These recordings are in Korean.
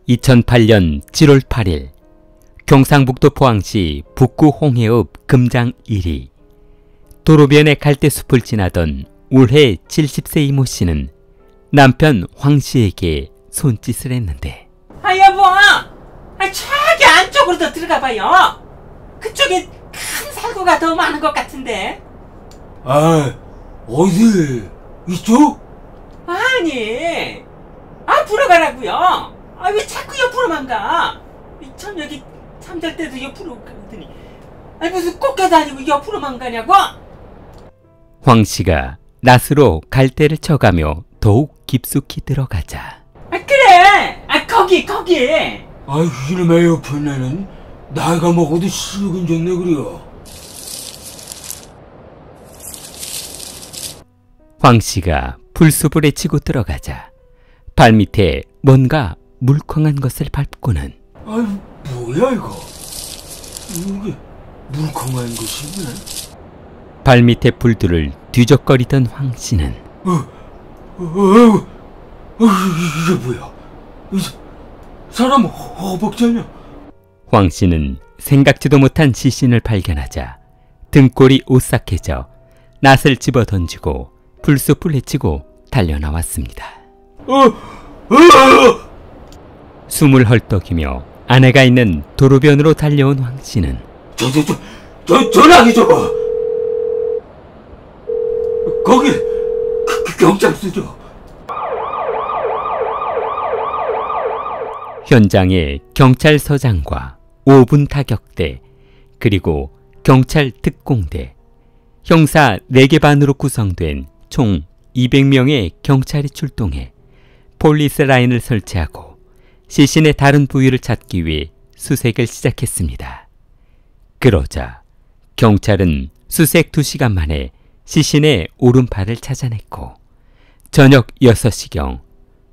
2008년 7월 8일 경상북도 포항시 북구 홍해읍 금장 1리 도로변의 갈대숲을 지나던 올해 70세 이모 씨는 남편 황 씨에게 손짓을 했는데, 여보, 저기 안쪽으로 더 들어가 봐요. 그쪽에 큰 살구가 더 많은 것 같은데. 어디? 이쪽? 아니, 앞으로 가라고요. 왜 자꾸 옆으로만 가? 저녁에 잠잘 때도 옆으로 가더니 무슨 꽃게도 아니고 옆으로만 가냐고? 황 씨가 낫으로 갈대를 쳐가며 더욱 깊숙이 들어가자, 그래! 거기! 이놈의 옆에 내는 나이가 먹어도 시력은 좋네 그래요. 황 씨가 풀숲을 헤치고 들어가자 발밑에 뭔가 물컹한 것을 밟고는, 뭐야 이거? 이게 물컹한 것이 있네. 발밑에 불들을 뒤적거리던 황 씨는 이게 뭐야? 사람 허벅지냐? 황 씨는 생각지도 못한 시신을 발견하자 등골이 오싹해져 낫을 집어 던지고 풀숲을 헤치고 달려나왔습니다. 숨을 헐떡이며 아내가 있는 도로변으로 달려온 황 씨는 전화기 줘봐. 거기 경찰서죠. 현장에 경찰서장과 5분 타격대, 그리고 경찰 특공대, 형사 4개 반으로 구성된 총 200명의 경찰이 출동해 폴리스 라인을 설치하고 시신의 다른 부위를 찾기 위해 수색을 시작했습니다. 그러자 경찰은 수색 2시간 만에 시신의 오른팔을 찾아냈고 저녁 6시경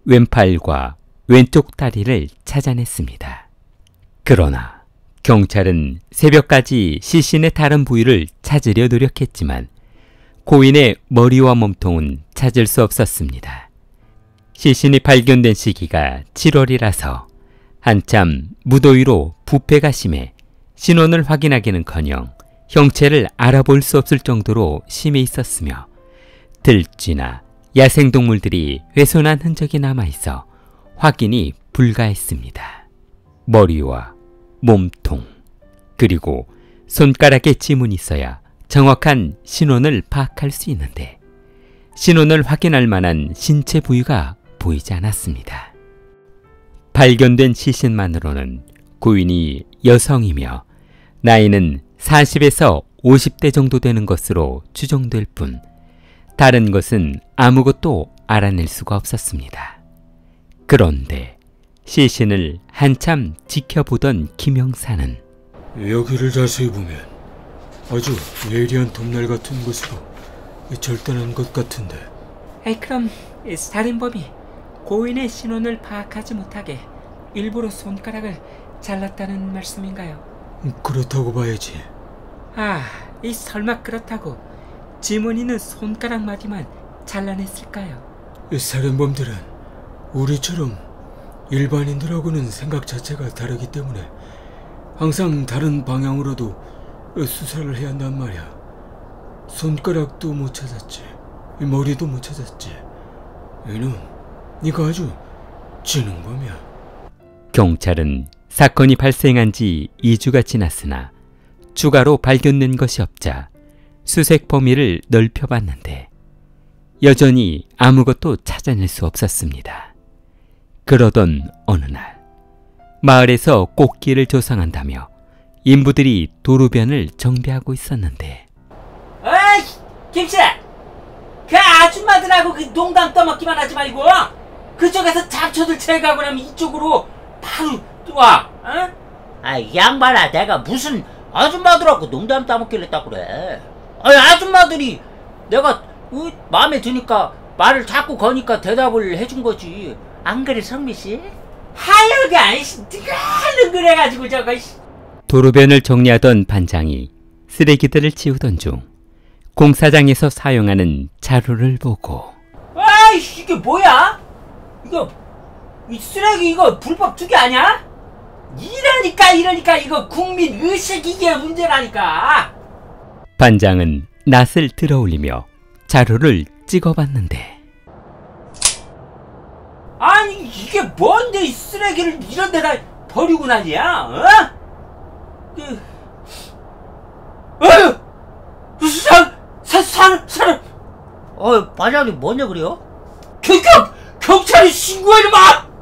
왼팔과 왼쪽 다리를 찾아냈습니다. 그러나 경찰은 새벽까지 시신의 다른 부위를 찾으려 노력했지만 고인의 머리와 몸통은 찾을 수 없었습니다. 시신이 발견된 시기가 7월이라서 한참 무더위로 부패가 심해 신원을 확인하기는커녕 형체를 알아볼 수 없을 정도로 심해 있었으며 들쥐나 야생동물들이 훼손한 흔적이 남아있어 확인이 불가했습니다. 머리와 몸통, 그리고 손가락에 지문이 있어야 정확한 신원을 파악할 수 있는데 신원을 확인할 만한 신체 부위가 보이지 않았습니다. 발견된 시신만으로는 고인이 여성이며 나이는 40에서 50대 정도 되는 것으로 추정될 뿐 다른 것은 아무것도 알아낼 수가 없었습니다. 그런데 시신을 한참 지켜보던 김 형사는 여기를 자세히 보면 아주 예리한 톱날 같은 것으로 절단한 것 같은데. 그럼 살인범이 고인의 신원을 파악하지 못하게 일부러 손가락을 잘랐다는 말씀인가요? 그렇다고 봐야지. 설마 그렇다고 지문이는 손가락 마디만 잘라냈을까요? 살인범들은 우리처럼 일반인들하고는 생각 자체가 다르기 때문에 항상 다른 방향으로도 수사를 해야 한단 말이야. 손가락도 못 찾았지, 머리도 못 찾았지. 이놈, 네가 아주 지능범이야. 경찰은 사건이 발생한 지 2주가 지났으나 추가로 발견된 것이 없자 수색 범위를 넓혀봤는데 여전히 아무것도 찾아낼 수 없었습니다. 그러던 어느 날 마을에서 꽃길을 조성한다며 인부들이 도로변을 정비하고 있었는데, 김씨! 그 아줌마들하고 그 농담 떠먹기만 하지 말고 그쪽에서 잡초들 제거하고 나면 이쪽으로 바로 와. 이 양반아, 내가 무슨 아줌마들하고 농담 따먹기를 했다고 그래. 아줌마들이 내가 마음에 드니까 말을 자꾸 거니까 대답을 해준 거지. 안 그래, 성미씨? 하여가 네가 하는 그래가지고 저거. 도로변을 정리하던 반장이 쓰레기들을 치우던 중 공사장에서 사용하는 자루를 보고, 이게 뭐야? 이거 이 쓰레기 이거 불법 투기 아니야? 이러니까 이거 국민 의식 이게 문제라니까. 반장은 낫을 들어올리며 자루를 찍어봤는데 아니 이게 뭔데 이 쓰레기를 이런 데다 버리고 난리야? 어? 사람 반장님 뭐냐 그래요? 경찰에 신고해 이놈아!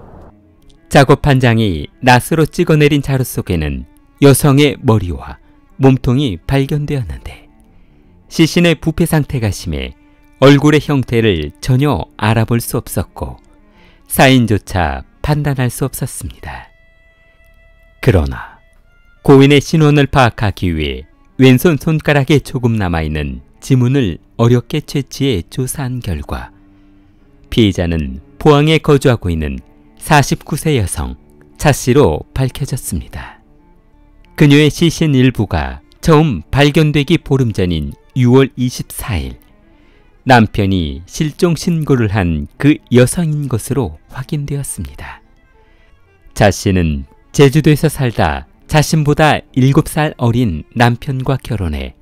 작업 반장이 낫으로 찍어내린 자루 속에는 여성의 머리와 몸통이 발견되었는데 시신의 부패 상태가 심해 얼굴의 형태를 전혀 알아볼 수 없었고 사인조차 판단할 수 없었습니다. 그러나 고인의 신원을 파악하기 위해 왼손 손가락에 조금 남아있는 지문을 어렵게 채취해 조사한 결과 피해자는 포항에 거주하고 있는 49세 여성 차씨로 밝혀졌습니다. 그녀의 시신 일부가 처음 발견되기 보름 전인 6월 24일 남편이 실종 신고를 한 그 여성인 것으로 확인되었습니다. 차씨는 제주도에서 살다 자신보다 7살 어린 남편과 결혼해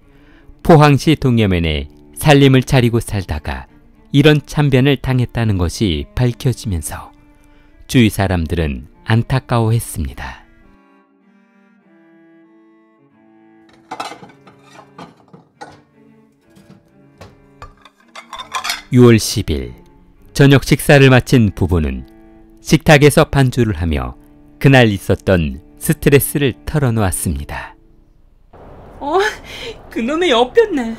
포항시 동여면에 살림을 차리고 살다가 이런 참변을 당했다는 것이 밝혀지면서 주위 사람들은 안타까워했습니다. (6월 10일) 저녁 식사를 마친 부부는 식탁에서 반주를 하며 그날 있었던 스트레스를 털어놓았습니다. 그놈의 여편네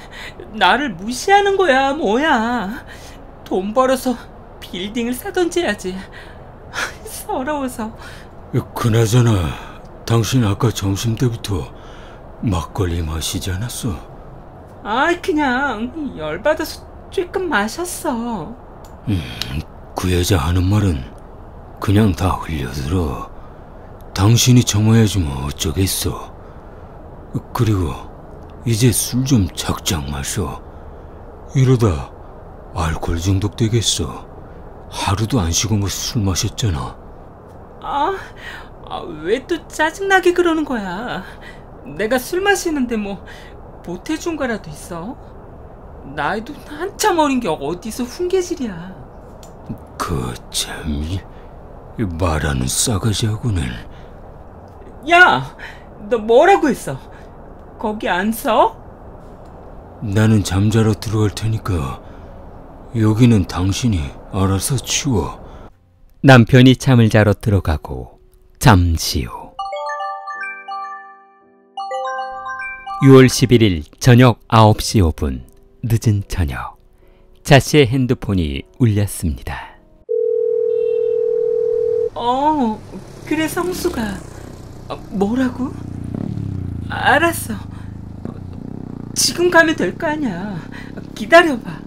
나를 무시하는 거야 뭐야. 돈 벌어서 빌딩을 사던지 해야지. 서러워서. 그나저나 당신 아까 점심때부터 막걸리 마시지 않았어? 그냥 열받아서 쬐끔 마셨어. 그 여자 하는 말은 그냥 다 흘려들어. 당신이 참아야지 뭐 어쩌겠어. 그리고 이제 술 좀 작작 마셔. 이러다 알코올 중독 되겠어. 하루도 안 쉬고 뭐 술 마셨잖아. 왜 또 짜증나게 그러는 거야. 내가 술 마시는데 뭐 보태준 거라도 있어? 나이도 한참 어린 게 어디서 훈계질이야. 그 참 말하는 싸가지하고는. 야, 너 뭐라고 했어? 거기 안 서? 나는 잠자러 들어갈 테니까 여기는 당신이 알아서 치워. 남편이 잠을 자러 들어가고 잠시 후 6월 11일 저녁 9시 5분 늦은 저녁 차씨의 핸드폰이 울렸습니다. 그래 성수가. 뭐라고? 알았어. 지금 가면 될 거 아니야. 기다려봐.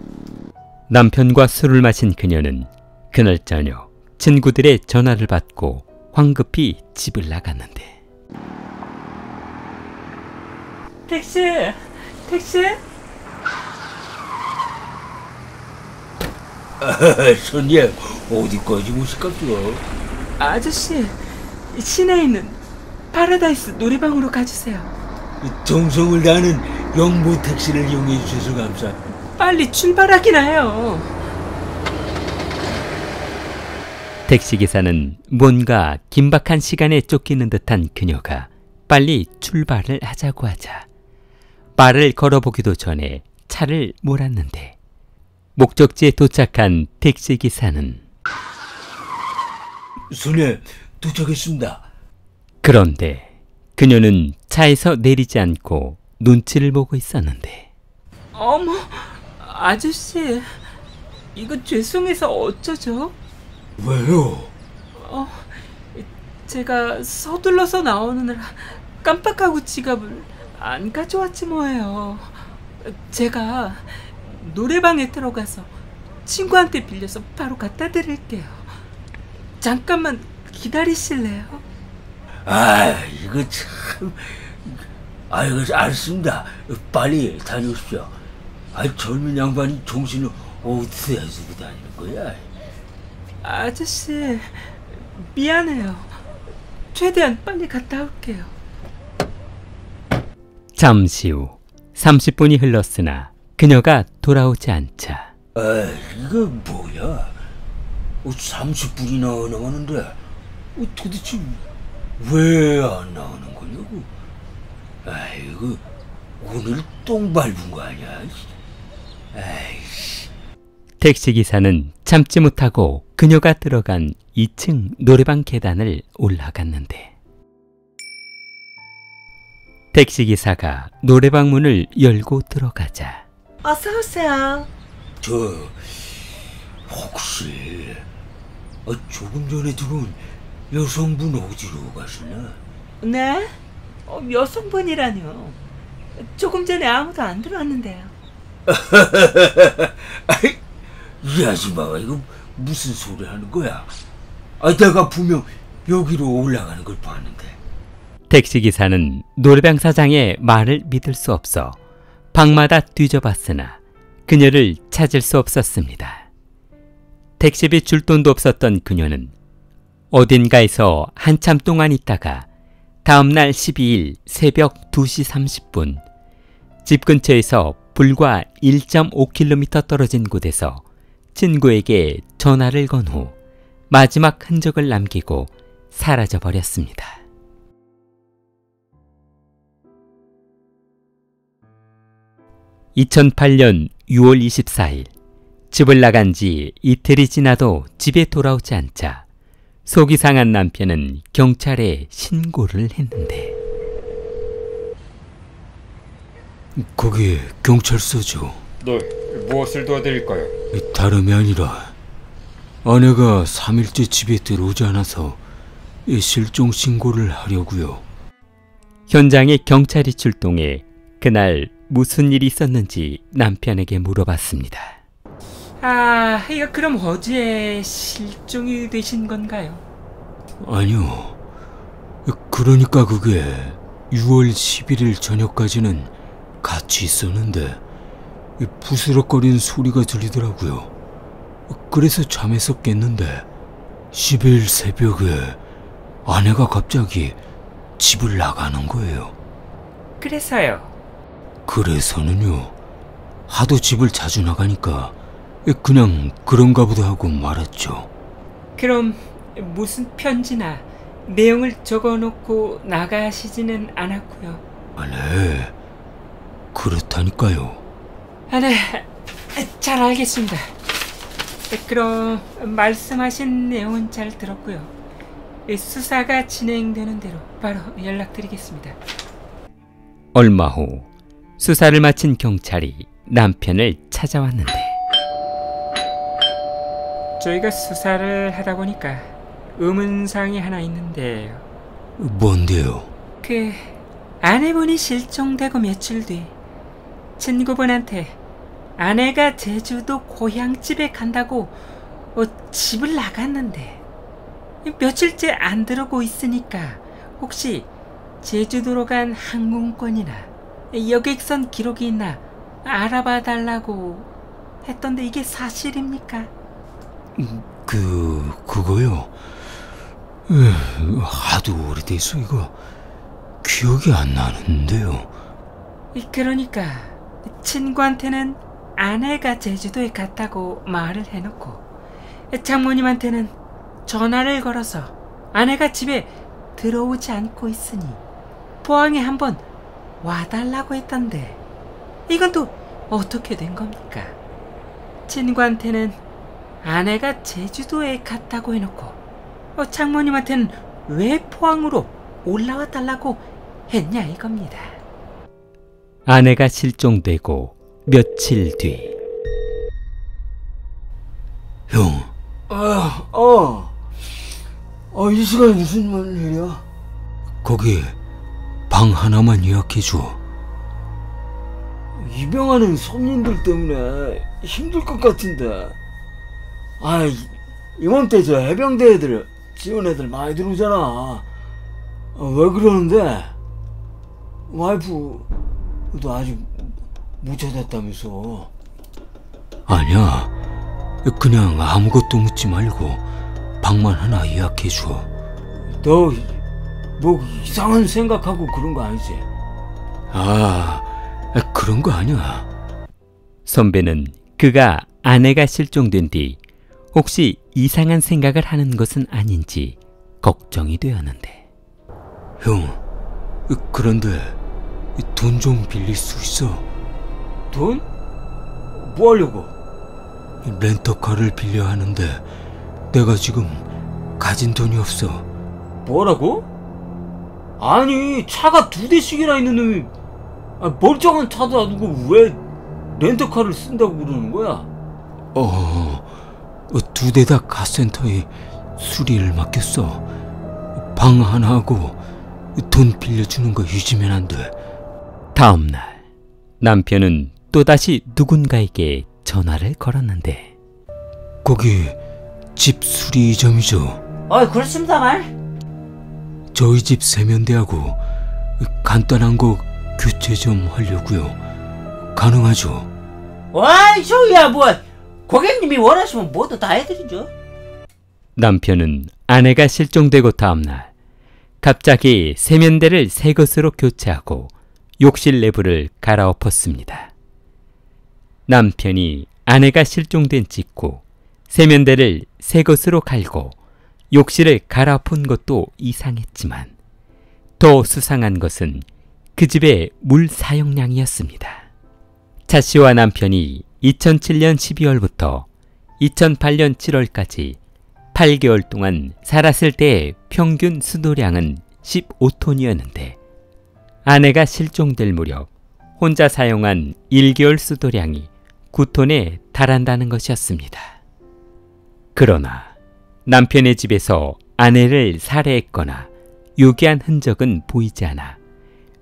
남편과 술을 마신 그녀는 그날 저녁 친구들의 전화를 받고 황급히 집을 나갔는데 택시! 손님 어디까지 모실까요? 아저씨, 시내에 있는 파라다이스 노래방으로 가주세요. 정성을 다하는 영모 택시를 이용해 주셔서 감사합니다. 빨리 출발하긴 해요. 택시기사는 뭔가 긴박한 시간에 쫓기는 듯한 그녀가 빨리 출발을 하자고 하자 말을 걸어보기도 전에 차를 몰았는데 목적지에 도착한 택시기사는 손님 도착했습니다. 그런데 그녀는 차에서 내리지 않고 눈치를 보고 있었는데 어머, 아저씨, 이거 죄송해서 어쩌죠? 왜요? 제가 서둘러서 나오느라 깜빡하고 지갑을 안 가져왔지 뭐예요. 제가 노래방에 들어가서 친구한테 빌려서 바로 갖다 드릴게요. 잠깐만 기다리실래요? 이거 참. 이거 알았습니다. 빨리 다녀오십시오. 젊은 양반이 정신을 어디서 해주고 다니는 거야? 아저씨, 미안해요. 최대한 빨리 갔다 올게요. 잠시 후 30분이 흘렀으나 그녀가 돌아오지 않자 이거 뭐야? 30분이나 나가는데 도대체 왜 안 나오는 거냐고? 아이고, 오늘 똥 밟은 거 아니야? 아이씨. 택시기사는 참지 못하고 그녀가 들어간 2층 노래방 계단을 올라갔는데 택시기사가 노래방 문을 열고 들어가자 어서 오세요. 혹시 조금 전에 들어온 여성분 어디로 가시나? 네? 여성분이라뇨. 조금 전에 아무도 안 들어왔는데요. 이 아줌마가 이거 무슨 소리 하는 거야? 내가 분명 여기로 올라가는 걸 봤는데. 택시기사는 노래방 사장의 말을 믿을 수 없어 방마다 뒤져봤으나 그녀를 찾을 수 없었습니다. 택시비 줄 돈도 없었던 그녀는 어딘가에서 한참 동안 있다가 다음날 12일 새벽 2시 30분 집 근처에서 불과 1.5km 떨어진 곳에서 친구에게 전화를 건 후 마지막 흔적을 남기고 사라져버렸습니다. (2008년 6월 24일) 집을 나간 지 이틀이 지나도 집에 돌아오지 않자 속이 상한 남편은 경찰에 신고를 했는데 거기 경찰서죠. 네, 무엇을 도와드릴까요? 다름이 아니라 아내가 3일째 집에 들어오지 않아서 실종 신고를 하려고요. 현장에 경찰이 출동해 그날 무슨 일이 있었는지 남편에게 물어봤습니다. 이거 그럼 어제 실종이 되신 건가요? 아니요. 그러니까 그게 6월 11일 저녁까지는 같이 있었는데 부스럭거리는 소리가 들리더라고요. 그래서 잠에서 깼는데 10일 새벽에 아내가 갑자기 집을 나가는 거예요. 그래서요? 그래서는요, 하도 집을 자주 나가니까 그냥 그런가 보다 하고 말았죠. 그럼 무슨 편지나 내용을 적어놓고 나가시지는 않았고요? 네, 그렇다니까요. 네, 잘 알겠습니다. 그럼 말씀하신 내용은 잘 들었고요. 수사가 진행되는 대로 바로 연락드리겠습니다. 얼마 후 수사를 마친 경찰이 남편을 찾아왔는데 저희가 수사를 하다 보니까 의문사항이 하나 있는데요. 뭔데요? 아내분이 실종되고 며칠 뒤 친구분한테 아내가 제주도 고향집에 간다고 집을 나갔는데 며칠째 안 들어오고 있으니까 혹시 제주도로 간 항공권이나 여객선 기록이 있나 알아봐 달라고 했던데 이게 사실입니까? 그거요? 하도 오래돼서 이거 기억이 안 나는데요. 그러니까 친구한테는 아내가 제주도에 갔다고 말을 해놓고 장모님한테는 전화를 걸어서 아내가 집에 들어오지 않고 있으니 포항에 한번 와달라고 했던데 이건 또 어떻게 된 겁니까? 친구한테는 아내가 제주도에 갔다고 해놓고 장모님한테는 왜 포항으로 올라와 달라고 했냐 이겁니다. 아내가 실종되고 며칠 뒤 형, 이 시간에 무슨 일이야? 거기 방 하나만 예약해줘. 입양하는 손님들 때문에 힘들 것 같은데. 이맘때 저 해병대 애들, 지원 애들 많이 들어오잖아. 왜 그러는데? 와이프도 아직 못 찾았다면서. 아니야, 그냥 아무것도 묻지 말고 방만 하나 예약해줘. 너 뭐 이상한 생각하고 그런 거 아니지? 그런 거 아니야. 선배는 그가 아내가 실종된 뒤 혹시 이상한 생각을 하는 것은 아닌지 걱정이 되었는데. 형, 그런데 돈 좀 빌릴 수 있어? 돈? 뭐 하려고? 렌터카를 빌려야 하는데 내가 지금 가진 돈이 없어. 뭐라고? 아니, 차가 2대씩이나 있는 놈이 멀쩡한 차도 아니고 왜 렌터카를 쓴다고 그러는 거야? 2대 다 카센터에 수리를 맡겼어. 방 하나 하고 돈 빌려주는 거 잊으면 안 돼. 다음 날 남편은 또다시 누군가에게 전화를 걸었는데. 거기 집 수리점이죠? 그렇습니다만. 저희 집 세면대하고 간단한 거 교체 좀 하려고요. 가능하죠? 저야 뭐 고객님이 원하시면 뭐도 다 해드리죠. 남편은 아내가 실종되고 다음 날 갑자기 세면대를 새 것으로 교체하고 욕실 내부를 갈아엎었습니다. 남편이 아내가 실종된 직후 세면대를 새 것으로 갈고 욕실을 갈아엎은 것도 이상했지만 더 수상한 것은 그 집의 물 사용량이었습니다. 차 씨와 남편이 2007년 12월부터 2008년 7월까지 8개월 동안 살았을 때의 평균 수도량은 15톤이었는데 아내가 실종될 무렵 혼자 사용한 1개월 수도량이 9톤에 달한다는 것이었습니다. 그러나 남편의 집에서 아내를 살해했거나 유기한 흔적은 보이지 않아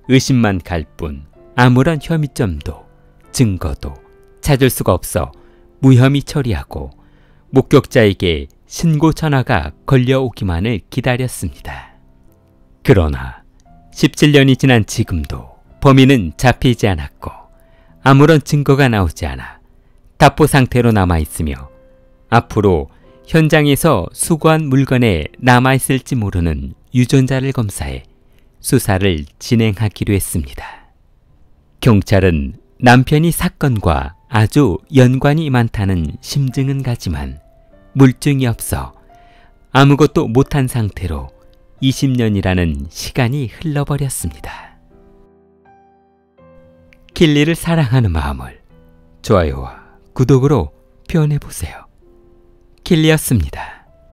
의심만 갈 뿐 아무런 혐의점도 증거도 찾을 수가 없어 무혐의 처리하고 목격자에게 신고 전화가 걸려오기만을 기다렸습니다. 그러나 17년이 지난 지금도 범인은 잡히지 않았고 아무런 증거가 나오지 않아 답보 상태로 남아있으며 앞으로 현장에서 수거한 물건에 남아있을지 모르는 유전자를 검사해 수사를 진행하기로 했습니다. 경찰은 남편이 사건과 아주 연관이 많다는 심증은 가지만 물증이 없어 아무것도 못한 상태로 20년이라는 시간이 흘러버렸습니다. 길리를 사랑하는 마음을 좋아요와 구독으로 표현해보세요. 길리였습니다.